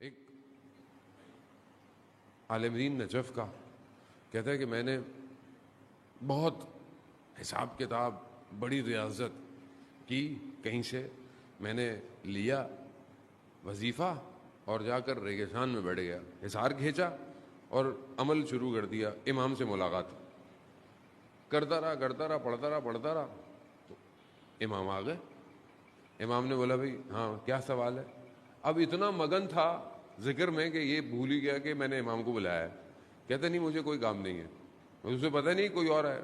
ایک عالم دین نجف کا کہتا ہے کہ میں نے بہت حساب کتاب بڑی ریاضت کی، کہیں سے میں نے لیا وظیفہ اور جا کر ریگستان میں بیٹھ گیا، حصار کھینچا اور عمل شروع کر دیا۔ امام سے ملاقات کرتا رہا پڑھتا رہا تو امام آ گئے۔ امام نے بولا بھائی ہاں کیا سوال ہے؟ اب اتنا مگن تھا ذکر میں کہ یہ بھول ہی گیا کہ میں نے امام کو بلایا ہے۔ کہتا نہیں مجھے کوئی کام نہیں ہے، اسے پتہ نہیں کوئی اور ہے۔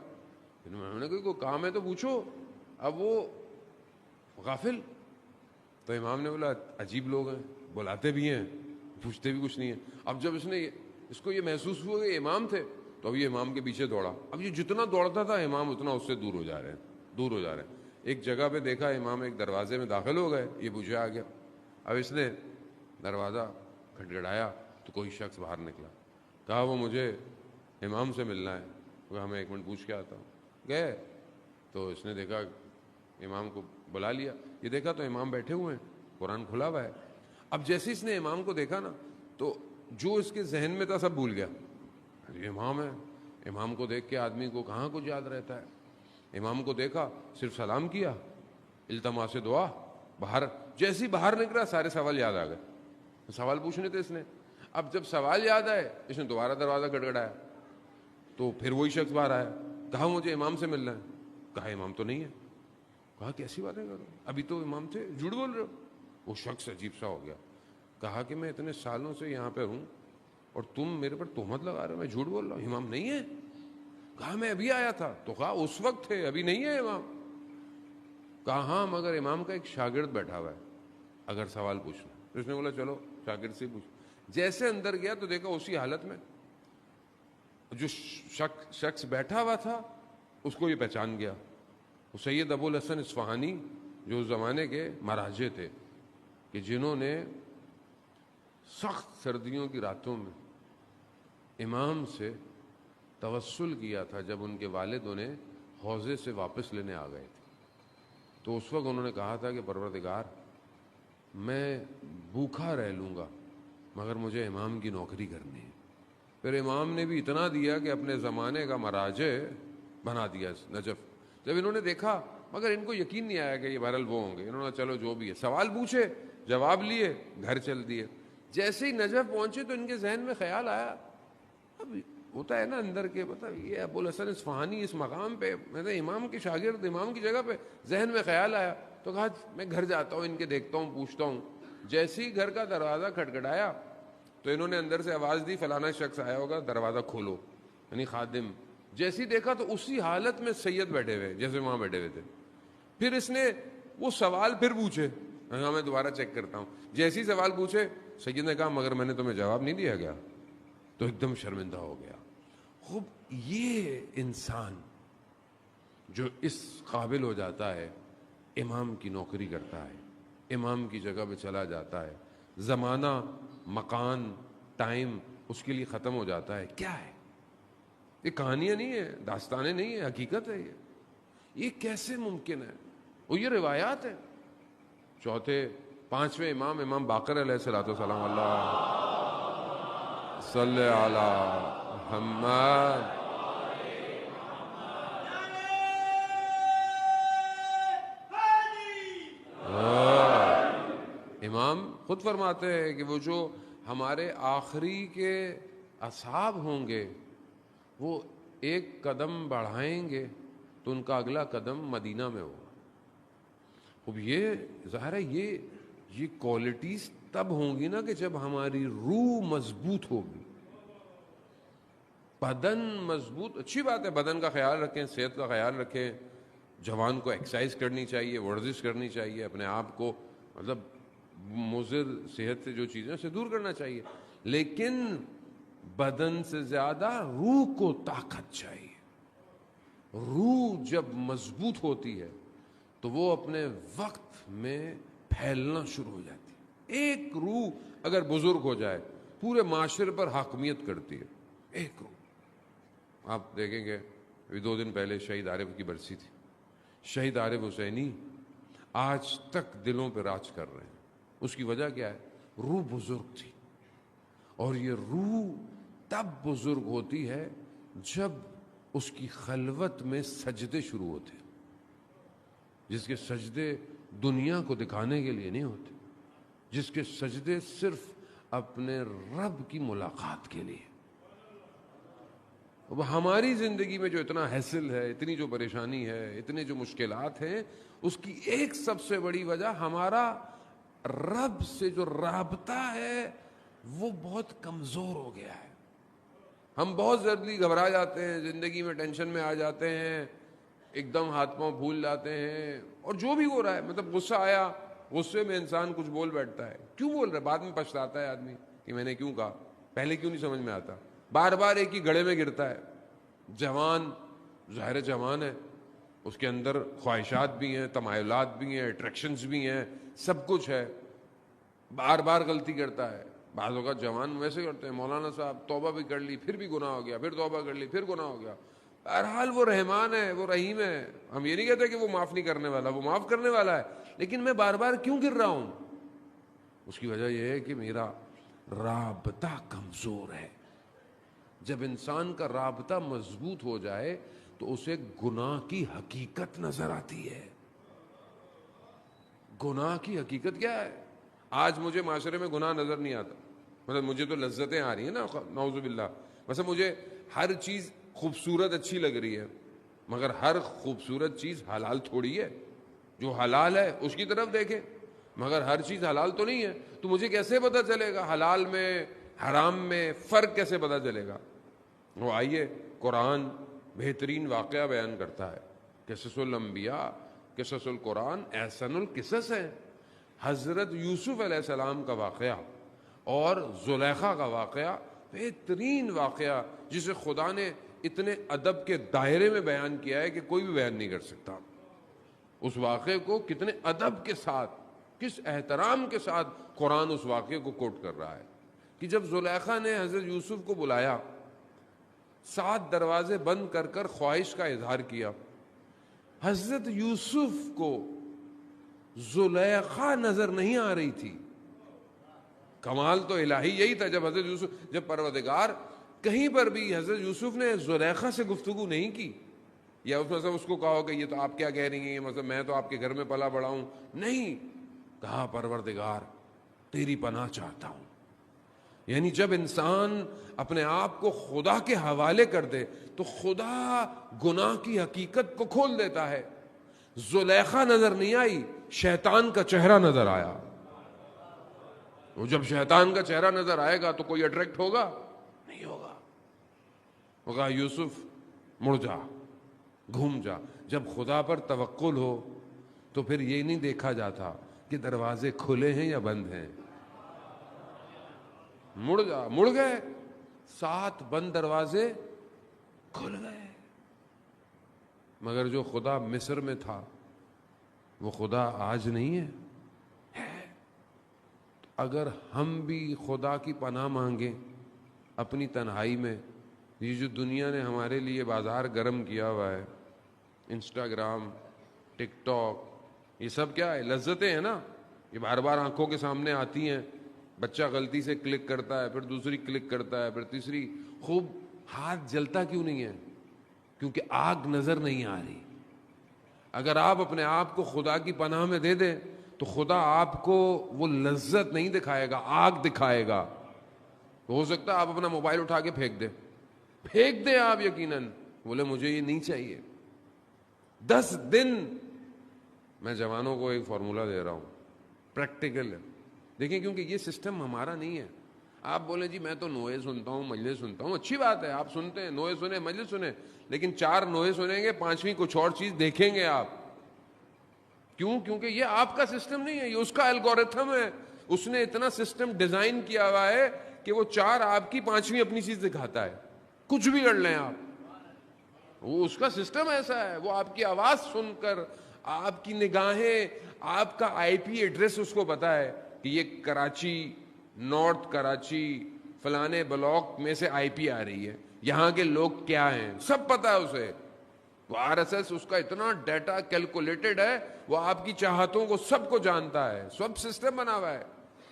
انہوں نے کہا کوئی کام ہے تو پوچھو۔ اب وہ غافل، تو امام نے بولا عجیب لوگ ہیں، بلاتے بھی ہیں پوچھتے بھی کچھ نہیں ہیں۔ اب جب اس کو یہ محسوس ہوا کہ امام تھے تو اب یہ امام کے پیچھے دوڑا۔ اب یہ جتنا دوڑتا تھا امام اتنا اس سے دور ہو جا رہے ہیں۔ ایک جگہ پہ دیکھا امام ایک دروازے میں داخل ہو گئے، یہ پیچھے آ گیا۔ اب اس نے دروازہ کھٹکھٹایا تو کوئی شخص باہر نکلا، کہا وہ مجھے امام سے ملنا ہے۔ کہا میں ایک منٹ پوچھ کے آتا ہوں۔ گئے تو اس نے دیکھا امام کو بلا لیا، یہ دیکھا تو امام بیٹھے ہوئے ہیں، قرآن کھلا ہوا ہے۔ اب جیسے اس نے امام کو دیکھا نا تو جو اس کے ذہن میں تھا سب بھول گیا۔ یہ امام ہے، امام کو دیکھ کے آدمی کو کہاں کچھ یاد رہتا ہے۔ امام کو دیکھا، صرف سلام کیا، التماس دعا، جیسے باہر نکلا سارے سوال یاد آ گئے۔ سوال پوچھنے تھے اس نے۔ اب جب سوال یاد آئے اس نے دوبارہ دروازہ کھٹکھٹایا تو پھر وہی شخص باہر آیا، کہا مجھے امام سے ملنا ہے۔ کہا امام تو نہیں ہے۔ کہا کیسی باتیں کر رہے ہو، ابھی تو امام تھے، جھوٹ بول رہے ہو۔ وہ شخص عجیب سا ہو گیا، کہا کہ میں اتنے سالوں سے یہاں پہ ہوں اور تم میرے پر تہمت لگا رہے ہو، میں جھوٹ بول رہا ہوں، امام نہیں ہے۔ کہا میں ابھی آیا تھا، تو کہا اس وقت تھے، ابھی نہیں ہے امام۔ کہا ہاں مگر امام کا ایک شاگرد بیٹھا ہوا ہے، اگر سوال پوچھنا۔ اس نے بولا چلو شاگرد سے پوچھ۔ جیسے اندر گیا تو دیکھا اسی حالت میں جو شخص بیٹھا ہوا تھا اس کو یہ پہچان گیا، وہ سید ابو الحسن اصفہانی جو اس زمانے کے مراجع تھے، کہ جنہوں نے سخت سردیوں کی راتوں میں امام سے توسل کیا تھا جب ان کے والد انہیں حوضے سے واپس لینے آ گئے تھے۔ تو اس وقت انہوں نے کہا تھا کہ پروردگار میں بھوکا رہ لوں گا مگر مجھے امام کی نوکری کرنی ہے۔ پھر امام نے بھی اتنا دیا کہ اپنے زمانے کا مراجع بنا دیا نجف۔ جب انہوں نے دیکھا مگر ان کو یقین نہیں آیا کہ یہ بہرحال وہ ہوں گے، انہوں نے چلو جو بھی ہے، سوال پوچھے، جواب لیے، گھر چل دیے۔ جیسے ہی نجف پہنچے تو ان کے ذہن میں خیال آیا، اب ہوتا ہے نا اندر کے، پتہ یہ ابو الحسن اصفہانی اس مقام پہ، میں امام کے شاگرد، امام کی جگہ پہ، ذہن میں خیال آیا تو کہا میں گھر جاتا ہوں، ان کے دیکھتا ہوں، پوچھتا ہوں۔ جیسے ہی گھر کا دروازہ کھٹکھٹایا تو انہوں نے اندر سے آواز دی فلانا شخص آیا ہوگا، دروازہ کھولو، یعنی خادم۔ جیسے ہی دیکھا تو اسی حالت میں سید بیٹھے ہوئے جیسے وہاں بیٹھے ہوئے تھے۔ پھر اس نے وہ سوال پھر پوچھے، ہاں میں دوبارہ چیک کرتا ہوں۔ جیسے ہی سوال پوچھے سید نے کہا مگر میں نے تمہیں جواب نہیں دیا گیا، تو ایک دم شرمندہ ہو گیا۔ خوب یہ انسان جو اس قابل ہو جاتا ہے، امام کی نوکری کرتا ہے، امام کی جگہ پہ چلا جاتا ہے، زمانہ، مکان، ٹائم اس کے لیے ختم ہو جاتا ہے۔ کیا ہے یہ؟ کہانیاں نہیں ہیں، داستانیں نہیں ہیں، حقیقت ہے یہ کیسے ممکن ہے؟ وہ یہ روایات ہیں۔ پانچویں امام باقر علیہ الصلوۃ والسلام، اللہ صلی علی محمد۔ امام خود فرماتے ہیں کہ وہ جو ہمارے آخری کے اصحاب ہوں گے وہ ایک قدم بڑھائیں گے تو ان کا اگلا قدم مدینہ میں ہوگا۔ اب یہ ظاہر ہے یہ کوالٹیز تب ہوں گی نا کہ جب ہماری روح مضبوط ہوگی، بدن مضبوط۔ اچھی بات ہے بدن کا خیال رکھیں، صحت کا خیال رکھیں، جوان کو ایکسرسائز کرنی چاہیے، ورزش کرنی چاہیے، اپنے آپ کو مطلب مضر صحت سے جو چیزیں اسے دور کرنا چاہیے، لیکن بدن سے زیادہ روح کو طاقت چاہیے۔ روح جب مضبوط ہوتی ہے تو وہ اپنے وقت میں پھیلنا شروع ہو جاتی ہے۔ ایک روح اگر بزرگ ہو جائے پورے معاشرے پر حاکمیت کرتی ہے، ایک روح۔ آپ دیکھیں گے ابھی 2 دن پہلے شہید عارف کی برسی تھی۔ شہید عارف حسینی آج تک دلوں پہ راج کر رہے ہیں۔ اس کی وجہ کیا ہے؟ روح بزرگ تھی، اور یہ روح تب بزرگ ہوتی ہے جب اس کی خلوت میں سجدے شروع ہوتے ہیں، جس کے سجدے دنیا کو دکھانے کے لیے نہیں ہوتے، جس کے سجدے صرف اپنے رب کی ملاقات کے لیے۔ اب ہماری زندگی میں جو اتنا حیصل ہے، اتنی جو پریشانی ہے، اتنے جو مشکلات ہیں، اس کی ایک سب سے بڑی وجہ ہمارا رب سے جو رابطہ ہے وہ بہت کمزور ہو گیا ہے۔ ہم بہت جلدی گھبرا جاتے ہیں، زندگی میں ٹینشن میں آ جاتے ہیں، ایک دم ہاتھ پاؤں بھول جاتے ہیں، اور جو بھی ہو رہا ہے، مطلب غصہ آیا، غصے میں انسان کچھ بول بیٹھتا ہے۔ کیوں بول رہا ہے؟ بعد میں پچھتاتا ہے آدمی کہ میں نے کیوں کہا، پہلے کیوں نہیں سمجھ میں آتا، بار بار ایک ہی گڑھے میں گرتا ہے۔ جوان، ظاہر جوان ہے، اس کے اندر خواہشات بھی ہیں، تمایلات بھی ہیں، اٹریکشنز بھی ہیں، سب کچھ ہے، بار بار غلطی کرتا ہے۔ بعض اوقات جوان ویسے کرتے ہیں، مولانا صاحب توبہ بھی کر لی، پھر بھی گناہ ہو گیا، پھر توبہ کر لی، پھر گناہ ہو گیا۔ بہرحال وہ رحمان ہے، وہ رحیم ہے، ہم یہ نہیں کہتے کہ وہ معاف نہیں کرنے والا، وہ معاف کرنے والا ہے، لیکن میں بار بار کیوں گر رہا ہوں؟ اس کی وجہ یہ ہے کہ میرا رابطہ کمزور ہے۔ جب انسان کا رابطہ مضبوط ہو جائے تو اسے گناہ کی حقیقت نظر آتی ہے۔ گناہ کی حقیقت کیا ہے؟ آج مجھے معاشرے میں گناہ نظر نہیں آتا، مطلب مجھے تو لذتیں آ رہی ہیں نا، نعوذ باللہ، مثلا مجھے ہر چیز خوبصورت اچھی لگ رہی ہے، مگر ہر خوبصورت چیز حلال تھوڑی ہے۔ جو حلال ہے اس کی طرف دیکھیں، مگر ہر چیز حلال تو نہیں ہے، تو مجھے کیسے پتہ چلے گا حلال میں حرام میں فرق کیسے پتہ چلے گا؟ وہ آئیے، قرآن بہترین واقعہ بیان کرتا ہے، قصص الانبیاء، قصص القرآن احسن القصص ہے۔ حضرت یوسف علیہ السلام کا واقعہ اور زلیخا کا واقعہ بہترین واقعہ، جسے خدا نے اتنے ادب کے دائرے میں بیان کیا ہے کہ کوئی بھی بیان نہیں کر سکتا۔ اس واقعے کو کتنے ادب کے ساتھ، کس احترام کے ساتھ قرآن اس واقعے کو کوٹ کر رہا ہے کہ جب زلیخا نے حضرت یوسف کو بلایا، 7 دروازے بند کر کر خواہش کا اظہار کیا، حضرت یوسف کو زلیخا نظر نہیں آ رہی تھی۔ کمال تو الہی یہی تھا، جب پروردگار کہیں پر بھی حضرت یوسف نے زلیخا سے گفتگو نہیں کی، یا اس کو کہا کہ یہ تو آپ کیا کہہ رہی ہیں، مطلب میں تو آپ کے گھر میں پلا بڑا ہوں، نہیں، کہا پروردگار تیری پناہ چاہتا ہوں۔ یعنی جب انسان اپنے آپ کو خدا کے حوالے کر دے تو خدا گناہ کی حقیقت کو کھول دیتا ہے۔ زلیخا نظر نہیں آئی، شیطان کا چہرہ نظر آیا۔ وہ جب شیطان کا چہرہ نظر آئے گا تو کوئی اٹریکٹ ہوگا؟ نہیں ہوگا۔ وہ کہا یوسف مڑ جا، گھوم جا۔ جب خدا پر توکل ہو تو پھر یہ نہیں دیکھا جاتا کہ دروازے کھلے ہیں یا بند ہیں۔ مڑ جا، مڑ گئے، 7 بند دروازے کھل گئے۔ مگر جو خدا مصر میں تھا وہ خدا آج نہیں ہے۔ اگر ہم بھی خدا کی پناہ مانگیں اپنی تنہائی میں، یہ جو دنیا نے ہمارے لیے بازار گرم کیا ہوا ہے، انسٹاگرام، ٹک ٹاک، یہ سب کیا ہے؟ لذتیں ہیں نا، یہ بار بار آنکھوں کے سامنے آتی ہیں۔ بچہ غلطی سے کلک کرتا ہے، پھر دوسری کلک کرتا ہے، پھر تیسری۔ خوب ہاتھ جلتا کیوں نہیں ہے؟ کیونکہ آگ نظر نہیں آ رہی۔ اگر آپ اپنے آپ کو خدا کی پناہ میں دے دیں تو خدا آپ کو وہ لذت نہیں دکھائے گا، آگ دکھائے گا۔ ہو سکتا ہے آپ اپنا موبائل اٹھا کے پھینک دیں آپ، یقیناً بولے مجھے یہ نہیں چاہیے۔ 10 دن میں جوانوں کو ایک فارمولہ دے رہا ہوں، پریکٹیکل ہے، دیکھیں، کیونکہ یہ سسٹم ہمارا نہیں ہے۔ آپ بولیں جی میں تو نوئے سنتا ہوں، مجلس سنتا ہوں، اچھی بات ہے، آپ سنتے ہیں، نوئے سنیں، مجلس سنیں، لیکن 4 نوئے سنیں گے، 5ویں کچھ اور چیز دیکھیں گے آپ۔ کیوں؟ کیونکہ یہ آپ کا سسٹم نہیں ہے، یہ اس کا الگورتھم ہے۔ اس نے اتنا سسٹم ڈیزائن کیا ہوا ہے کہ وہ 4 آپ کی، 5ویں اپنی چیز دکھاتا ہے، کچھ بھی کر لیں آپ، وہ اس کا سسٹم ایسا ہے۔ وہ آپ کی آواز سن کر، آپ کی نگاہیں، آپ کا IP ایڈریس اس کو پتا ہے کہ یہ کراچی، نارتھ کراچی فلانے بلاک میں سے IP آ رہی ہے، یہاں کے لوگ کیا ہیں، سب پتا ہے اسے۔ وہ RSS اس کا اتنا ڈیٹا کیلکولیٹڈ ہے، وہ آپ کی چاہتوں کو سب کو جانتا ہے، سب سسٹم بنا ہوا ہے۔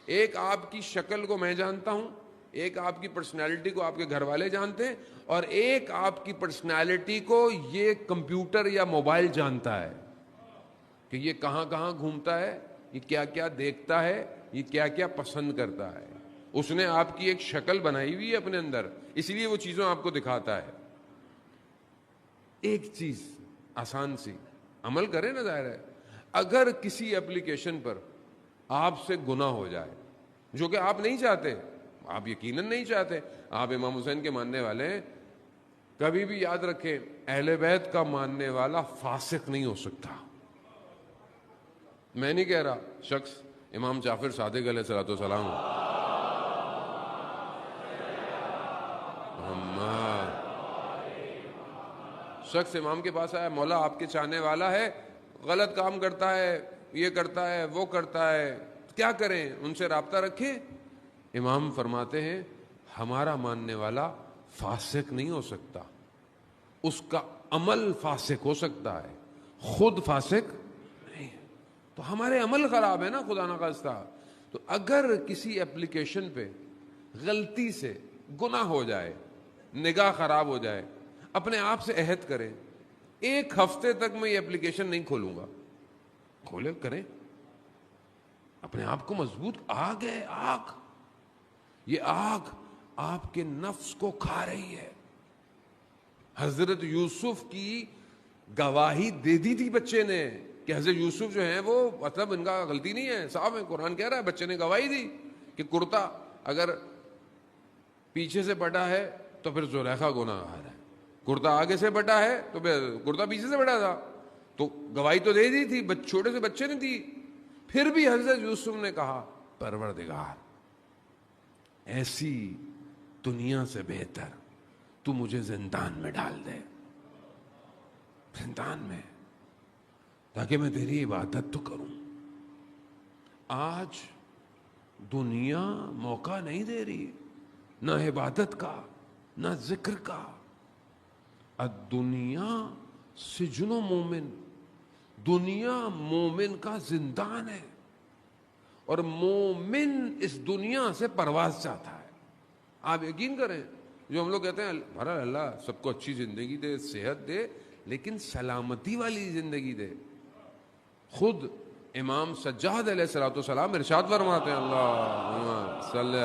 ایک آپ کی شکل کو میں جانتا ہوں، ایک آپ کی پرسنالٹی کو آپ کے گھر والے جانتے ہیں، اور ایک آپ کی پرسنالٹی کو یہ کمپیوٹر یا موبائل جانتا ہے کہ یہ کہاں کہاں گھومتا ہے، یہ کیا کیا دیکھتا ہے، یہ کیا کیا پسند کرتا ہے۔ اس نے آپ کی ایک شکل بنائی ہوئی ہے اپنے اندر، اس لیے وہ چیزوں آپ کو دکھاتا ہے۔ ایک چیز آسان سی عمل کریں نا، ظاہر ہے اگر کسی اپلیکیشن پر آپ سے گناہ ہو جائے جو کہ آپ نہیں چاہتے، آپ یقیناً نہیں چاہتے، آپ امام حسین کے ماننے والے ہیں، کبھی بھی یاد رکھیں اہل بیت کا ماننے والا فاسق نہیں ہو سکتا۔ میں نہیں کہہ رہا شخص امام جعفر صادق علیہ الصلوۃ والسلام شخص امام کے پاس آیا، مولا آپ کے چاہنے والا ہے، غلط کام کرتا ہے، یہ کرتا ہے، وہ کرتا ہے، کیا کریں؟ ان سے رابطہ رکھیں؟ امام فرماتے ہیں ہمارا ماننے والا فاسق نہیں ہو سکتا، اس کا عمل فاسق ہو سکتا ہے، خود فاسق نہیں ہے۔ تو ہمارے عمل خراب ہے نا، خدا نہ خواستہ۔ تو اگر کسی اپلیکیشن پہ غلطی سے گناہ ہو جائے، نگاہ خراب ہو جائے، اپنے آپ سے عہد کریں ایک ہفتے تک میں یہ اپلیکیشن نہیں کھولوں گا۔ کھولے کریں، اپنے آپ کو مضبوط۔ آگ ہے، آگ، یہ آگ آپ کے نفس کو کھا رہی ہے۔ حضرت یوسف کی گواہی دے دی تھی بچے نے کہ حضرت یوسف جو ہیں وہ مطلب ان کا غلطی نہیں ہے، صاحب ہے، قرآن کہہ رہا ہے، بچے نے گواہی دی کہ کرتا اگر پیچھے سے بٹا ہے تو پھر زلیخا گناہگار ہے، کرتا آگے سے بٹا ہے تو پھر کرتا پیچھے سے بٹا تھا۔ تو گواہی تو دے دی تھی، چھوٹے سے بچے نے دی۔ پھر بھی حضرت یوسف نے کہا پروردگار ایسی دنیا سے بہتر تو مجھے زندان میں ڈال دے، زندان میں، تاکہ میں تیری عبادت تو کروں۔ آج دنیا موقع نہیں دے رہی، نہ عبادت کا نہ ذکر کا۔ الدنیا سجن مومن، دنیا مومن کا زندان ہے، اور مومن اس دنیا سے پرواز چاہتا ہے۔ آپ یقین کریں، جو ہم لوگ کہتے ہیں بہرحال اللہ سب کو اچھی زندگی دے، صحت دے، لیکن سلامتی والی زندگی دے۔ خود امام سجاد علیہ الصلوۃ والسلام ارشاد فرماتے ہیں، اللہم صلی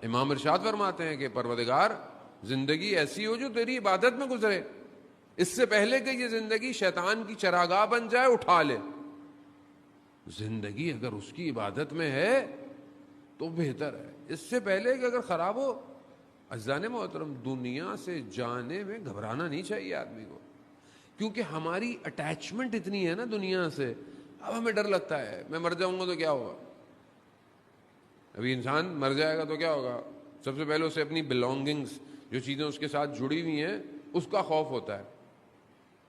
امام ارشاد فرماتے ہیں کہ پروردگار زندگی ایسی ہو جو تیری عبادت میں گزرے، اس سے پہلے کہ یہ زندگی شیطان کی چراگاہ بن جائے اٹھا لے۔ زندگی اگر اس کی عبادت میں ہے تو بہتر ہے، اس سے پہلے کہ اگر خراب ہو۔ عزیزان محترم، دنیا سے جانے میں گھبرانا نہیں چاہیے آدمی کو، کیونکہ ہماری اٹیچمنٹ اتنی ہے نا دنیا سے، اب ہمیں ڈر لگتا ہے میں مر جاؤں گا تو کیا ہوگا۔ ابھی انسان مر جائے گا تو کیا ہوگا؟ سب سے پہلے اسے اپنی بلونگنگز، جو چیزیں اس کے ساتھ جڑی ہوئی ہیں، اس کا خوف ہوتا ہے،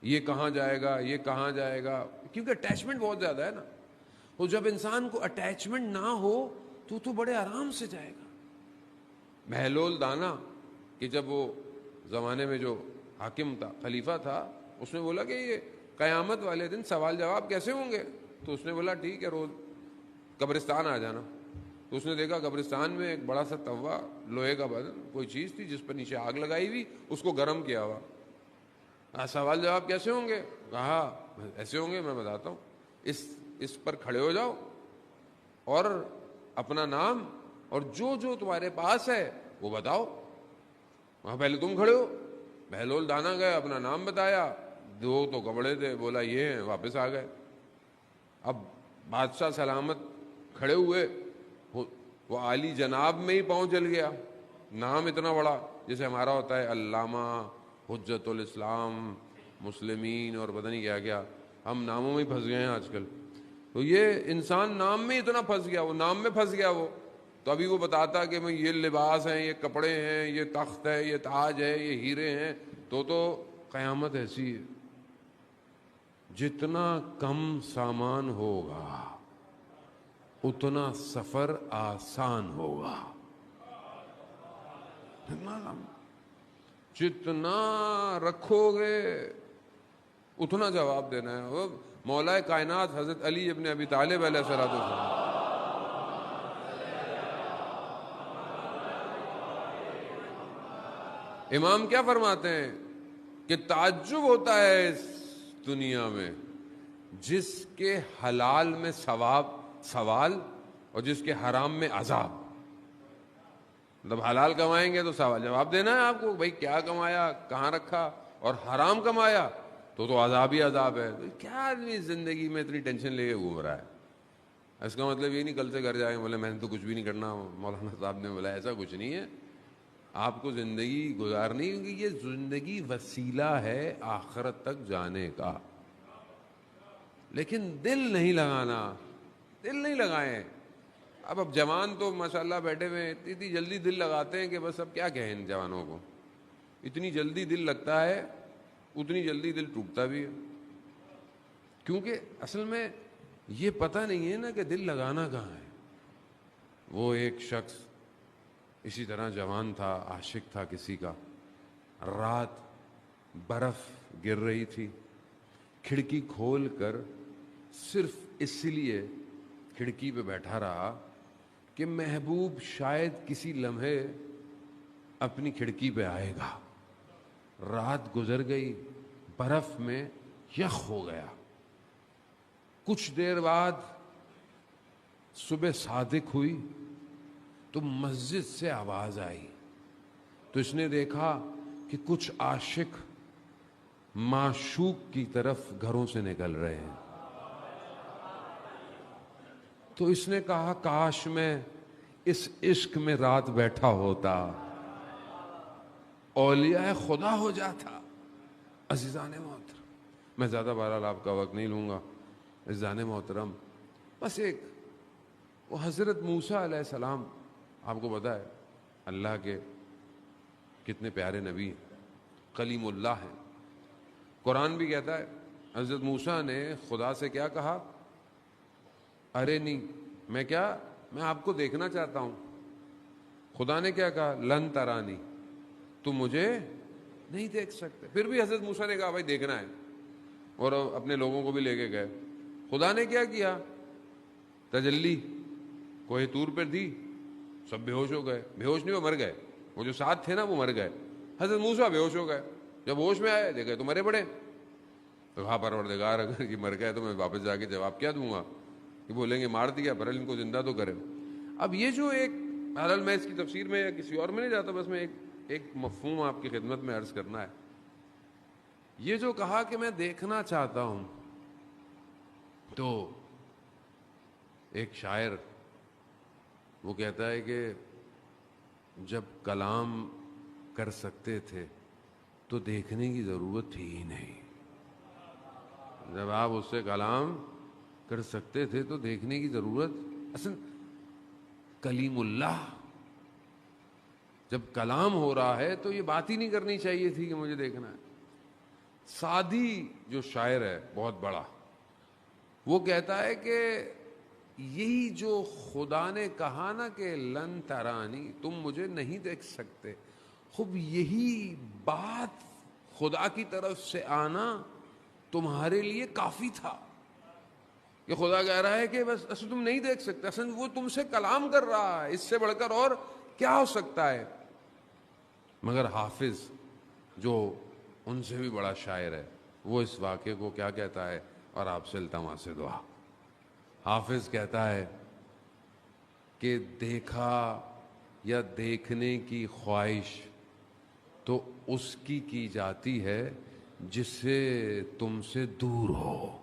یہ کہاں جائے گا، یہ کہاں جائے گا، کیونکہ اٹیچمنٹ بہت زیادہ ہے نا۔ اور جب انسان کو اٹیچمنٹ نہ ہو تو بڑے آرام سے جائے گا۔ بہلول دانا کہ جب وہ زمانے میں جو حاکم تھا، خلیفہ تھا، اس نے بولا کہ یہ قیامت والے دن سوال جواب کیسے ہوں گے؟ تو اس نے بولا ٹھیک ہے، روز قبرستان آ جانا۔ تو اس نے دیکھا قبرستان میں ایک بڑا سا توا، لوہے کا بدن، کوئی چیز تھی جس پر نیچے آگ لگائی ہوئی، اس کو گرم کیا ہوا۔ سوال جواب کیسے ہوں گے؟ کہا ایسے ہوں گے، میں بتاتا ہوں، اس پر کھڑے ہو جاؤ اور اپنا نام اور جو جو تمہارے پاس ہے وہ بتاؤ۔ وہاں پہلے تم کھڑے ہو، بہلول دانا گئے، اپنا نام بتایا، دو تو کپڑے تھے، بولا یہ ہیں، واپس آ گئے۔ اب بادشاہ سلامت کھڑے ہوئے، وہ عالی جناب میں ہی پاؤں چل گیا، نام اتنا بڑا جیسے ہمارا ہوتا ہے علامہ، حجت الاسلام، مسلمین، اور پتہ نہیں کیا کیا، ہم ناموں میں ہی پھنس گئے ہیں آج کل۔ تو یہ انسان نام میں اتنا پھنس گیا، وہ نام میں پھنس گیا وہ، تو ابھی وہ بتاتا کہ میں یہ لباس ہیں، یہ کپڑے ہیں، یہ تخت ہے، یہ تاج ہے، یہ ہیرے ہیں، تو قیامت ایسی ہے، جتنا کم سامان ہوگا اتنا سفر آسان ہوگا، جتنا رکھو گے اتنا جواب دینا ہے۔ مولا کائنات حضرت علی ابن ابی طالب علیہ السلام. امام کیا فرماتے ہیں کہ تعجب ہوتا ہے اس دنیا میں جس کے حلال میں ثواب سوال اور جس کے حرام میں عذاب. مطلب حلال کمائیں گے تو سوال جواب دینا ہے آپ کو، بھائی کیا کمایا، کہاں رکھا، اور حرام کمایا تو عذاب ہی عذاب ہے. کیا آدمی زندگی میں اتنی ٹینشن لے کے گھوم رہا ہے؟ اس کا مطلب یہ نہیں کل سے گھر جائیں بولے میں نے تو کچھ بھی نہیں کرنا. مولانا صاحب نے بولا ایسا کچھ نہیں ہے، آپ کو زندگی گزارنی کیونکہ یہ زندگی وسیلہ ہے آخرت تک جانے کا، لیکن دل نہیں لگانا. دل نہیں لگائیں. اب جوان تو ماشاءاللہ بیٹھے ہوئے اتنی جلدی دل لگاتے ہیں کہ بس اب کیا کہیں ان جوانوں کو. اتنی جلدی دل لگتا ہے اتنی جلدی دل ٹوٹتا بھی ہے، کیونکہ اصل میں یہ پتہ نہیں ہے نا کہ دل لگانا کہاں ہے. وہ ایک شخص اسی طرح جوان تھا، عاشق تھا کسی کا. رات برف گر رہی تھی، کھڑکی کھول کر صرف اس لیے کھڑکی پہ بیٹھا رہا کہ محبوب شاید کسی لمحے اپنی کھڑکی پہ آئے گا. رات گزر گئی، برف میں یخ ہو گیا. کچھ دیر بعد صبح صادق ہوئی تو مسجد سے آواز آئی تو اس نے دیکھا کہ کچھ عاشق معشوق کی طرف گھروں سے نکل رہے ہیں. تو اس نے کہا کاش میں اس عشق میں رات بیٹھا ہوتا، اولیاء خدا ہو جاتا. عزیزان محترم، میں زیادہ بہرحال آپ کا وقت نہیں لوں گا. عزیزان محترم، بس ایک وہ حضرت موسیٰ علیہ السلام، آپ کو پتہ ہے اللہ کے کتنے پیارے نبی ہیں، کلیم اللہ ہیں. قرآن بھی کہتا ہے حضرت موسیٰ نے خدا سے کیا کہا، ارے نہیں میں آپ کو دیکھنا چاہتا ہوں. خدا نے کیا کہا، لن ترانی، تم مجھے نہیں دیکھ سکتے. پھر بھی حضرت موسیٰ نے کہا بھائی دیکھنا ہے، اور اپنے لوگوں کو بھی لے کے گئے. خدا نے کیا کیا، تجلی کوہ طور پر دی، سب بے ہوش ہو گئے. بے ہوش نہیں، وہ مر گئے. وہ جو ساتھ تھے نا وہ مر گئے. حضرت موسیٰ بے ہوش ہو گئے. جب ہوش میں آئے دیکھے تو مرے پڑے. تو کہا پروردگار اگر یہ مر گئے تو میں واپس جا کے جواب کیا دوں گا؟ کہ بولیں گے مار دیا، پر ان کو زندہ تو کرے. اب یہ جو ایک بہرحال میں اس کی تفسیر میں یا کسی اور میں نہیں جاتا، بس میں ایک مفہوم آپ کی خدمت میں عرض کرنا ہے. یہ جو کہا کہ میں دیکھنا چاہتا ہوں، تو ایک شاعر وہ کہتا ہے کہ جب کلام کر سکتے تھے تو دیکھنے کی ضرورت تھی ہی نہیں. جب آپ اس سے کلام کر سکتے تھے تو دیکھنے کی ضرورت، اصل کلیم اللہ جب کلام ہو رہا ہے تو یہ بات ہی نہیں کرنی چاہیے تھی کہ مجھے دیکھنا ہے. سعدی جو شاعر ہے بہت بڑا، وہ کہتا ہے کہ یہی جو خدا نے کہا نا کہ لن ترانی، تم مجھے نہیں دیکھ سکتے، خوب یہی بات خدا کی طرف سے آنا تمہارے لیے کافی تھا. کہ خدا کہہ رہا ہے کہ بس اصل تم نہیں دیکھ سکتے، اصل وہ تم سے کلام کر رہا ہے، اس سے بڑھ کر اور کیا ہو سکتا ہے. مگر حافظ جو ان سے بھی بڑا شاعر ہے، وہ اس واقعے کو کیا کہتا ہے، اور آپ سے التماس سے دعا. حافظ کہتا ہے کہ دیکھا یا دیکھنے کی خواہش تو اس کی جاتی ہے جس سے تم سے دور ہو.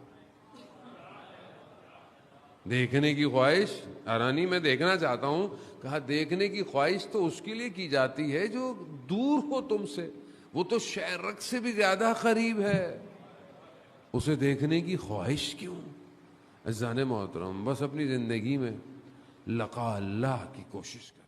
دیکھنے کی خواہش، ارانی میں دیکھنا چاہتا ہوں، کہا دیکھنے کی خواہش تو اس کے لیے کی جاتی ہے جو دور ہو تم سے. وہ تو شہرک سے بھی زیادہ قریب ہے، اسے دیکھنے کی خواہش کیوں؟ عزیزان محترم، بس اپنی زندگی میں لقاء اللہ کی کوشش کریں.